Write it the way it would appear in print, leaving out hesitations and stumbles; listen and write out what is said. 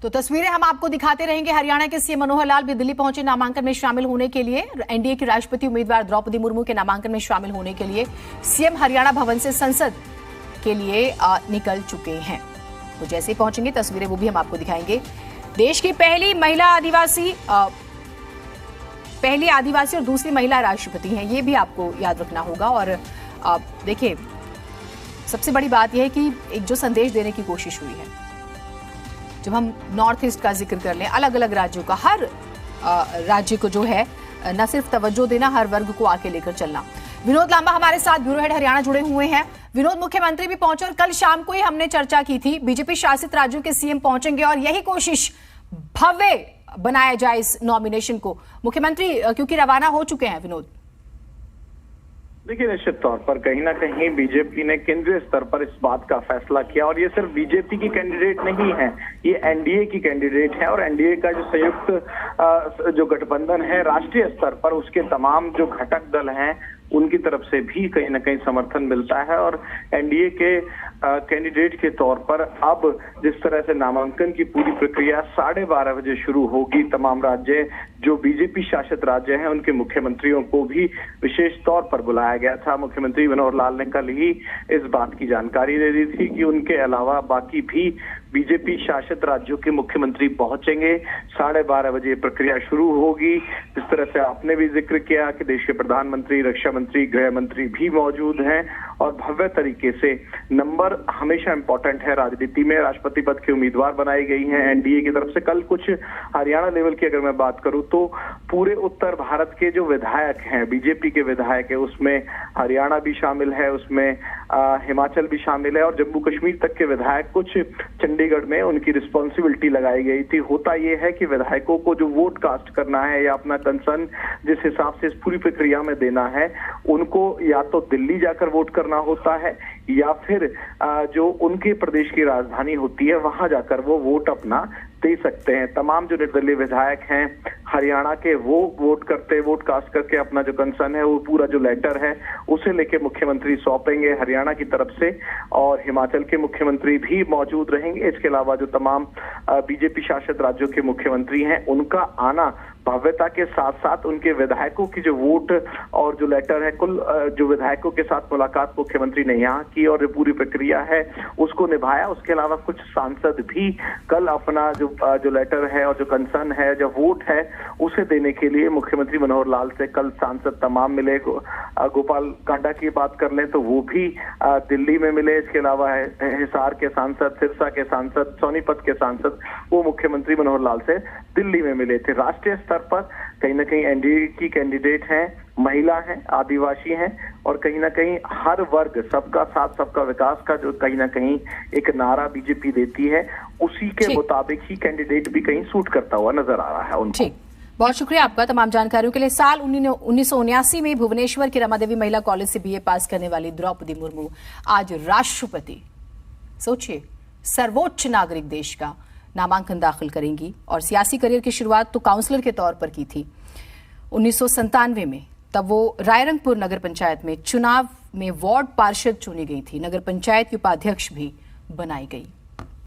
तो तस्वीरें हम आपको दिखाते रहेंगे। हरियाणा के सीएम मनोहर लाल भी दिल्ली पहुंचे नामांकन में शामिल होने के लिए। एनडीए की राष्ट्रपति उम्मीदवार द्रौपदी मुर्मू के नामांकन में शामिल होने के लिए सीएम हरियाणा भवन से संसद के लिए निकल चुके हैं। तो जैसे ही पहुंचेंगे तस्वीरें वो भी हम आपको दिखाएंगे। देश की पहली आदिवासी और दूसरी महिला राष्ट्रपति हैं, ये भी आपको याद रखना होगा। और देखिए, सबसे बड़ी बात यह है कि एक जो संदेश देने की कोशिश हुई है, जब हम नॉर्थ ईस्ट का जिक्र कर लें, अलग अलग राज्यों का, हर राज्य को जो है न सिर्फ तवज्जो देना, हर वर्ग को आके लेकर चलना। विनोद लांबा हमारे साथ ब्यूरो हेड हरियाणा जुड़े हुए हैं। विनोद, मुख्यमंत्री भी पहुंचे और कल शाम को ही हमने चर्चा की थी, बीजेपी शासित राज्यों के सीएम पहुंचेंगे और यही कोशिश भव्य बनाया जाए इस नॉमिनेशन को। मुख्यमंत्री क्योंकि रवाना हो चुके हैं। विनोद, देखिए, निश्चित तौर पर कहीं ना कहीं बीजेपी ने केंद्रीय स्तर पर इस बात का फैसला किया और ये सिर्फ बीजेपी की कैंडिडेट नहीं है, ये एनडीए की कैंडिडेट है। और एनडीए का जो संयुक्त जो गठबंधन है राष्ट्रीय स्तर पर, उसके तमाम जो घटक दल हैं उनकी तरफ से भी कहीं ना कहीं समर्थन मिलता है। और एनडीए के कैंडिडेट के तौर पर अब जिस तरह से नामांकन की पूरी प्रक्रिया 12:30 बजे शुरू होगी, तमाम राज्य जो बीजेपी शासित राज्य हैं उनके मुख्यमंत्रियों को भी विशेष तौर पर बुलाया गया था। मुख्यमंत्री मनोहर लाल ने कल ही इस बात की जानकारी दे दी थी कि उनके अलावा बाकी भी बीजेपी शासित राज्यों के मुख्यमंत्री पहुंचेंगे। 12:30 बजे प्रक्रिया शुरू होगी। जिस तरह से आपने भी जिक्र किया कि देश के प्रधानमंत्री, रक्षा मंत्री, गृह मंत्री भी मौजूद हैं और भव्य तरीके से, नंबर हमेशा इंपॉर्टेंट है राजनीति में, राष्ट्रपति पद की उम्मीदवार बनाई गई हैं एनडीए की तरफ से। कल कुछ हरियाणा लेवल की अगर मैं बात करूं तो पूरे उत्तर भारत के जो विधायक हैं, बीजेपी के विधायक है, उसमें हरियाणा भी शामिल है, उसमें हिमाचल भी शामिल है और जम्मू कश्मीर तक के विधायक कुछ चंडीगढ़ में उनकी रिस्पॉन्सिबिलिटी लगाई गई थी। होता यह है कि विधायकों को जो वोट कास्ट करना है या अपना कंसर्न जिस हिसाब से इस पूरी प्रक्रिया में देना है, उनको या तो दिल्ली जाकर वोट करना होता है या फिर जो उनके प्रदेश की राजधानी होती है वहां जाकर वो वोट अपना दे सकते हैं। तमाम जो निर्दलीय विधायक हैं हरियाणा के, वो वोट कास्ट करके अपना जो कंसर्न है, वो पूरा जो लेटर है उसे लेके मुख्यमंत्री सौंपेंगे हरियाणा की तरफ से। और हिमाचल के मुख्यमंत्री भी मौजूद रहेंगे। इसके अलावा जो तमाम बीजेपी शासित राज्यों के मुख्यमंत्री हैं, उनका आना भव्यता के साथ साथ उनके विधायकों की जो वोट और जो लेटर है, कुल जो विधायकों के साथ मुलाकात मुख्यमंत्री ने यहाँ की और जो पूरी प्रक्रिया है उसको निभाया। उसके अलावा कुछ सांसद भी कल अपना जो लेटर है और जो कंसर्न है, जो वोट है, उसे देने के लिए मुख्यमंत्री मनोहर लाल से कल सांसद तमाम मिले। गोपाल कांडा की बात कर लें तो वो भी दिल्ली में मिले। इसके अलावा हिसार के सांसद, सिरसा के सांसद, सोनीपत के सांसद, वो मुख्यमंत्री मनोहर लाल से दिल्ली में मिले थे। राष्ट्रीय स्तर पर कहीं ना कहीं एनडीए की कैंडिडेट हैं, महिला हैं, आदिवासी हैं और कहीं ना कहीं हर वर्ग, सबका साथ सबका विकास का जो कहीं ना कहीं एक नारा बीजेपी देती है, उसी के मुताबिक ही कैंडिडेट भी कहीं सूट करता हुआ नजर आ रहा है उनको। बहुत शुक्रिया आपका तमाम जानकारियों के लिए। साल 1979 में भुवनेश्वर के रमादेवी महिला कॉलेज से बीए पास करने वाली द्रौपदी मुर्मू आज राष्ट्रपति, सोचिए, सर्वोच्च नागरिक देश का नामांकन दाखिल करेंगी। और सियासी करियर की शुरुआत तो काउंसलर के तौर पर की थी 1997 में। तब वो रायरंगपुर नगर पंचायत में चुनाव में वार्ड पार्षद चुनी गई थी, नगर पंचायत की उपाध्यक्ष भी बनाई गई।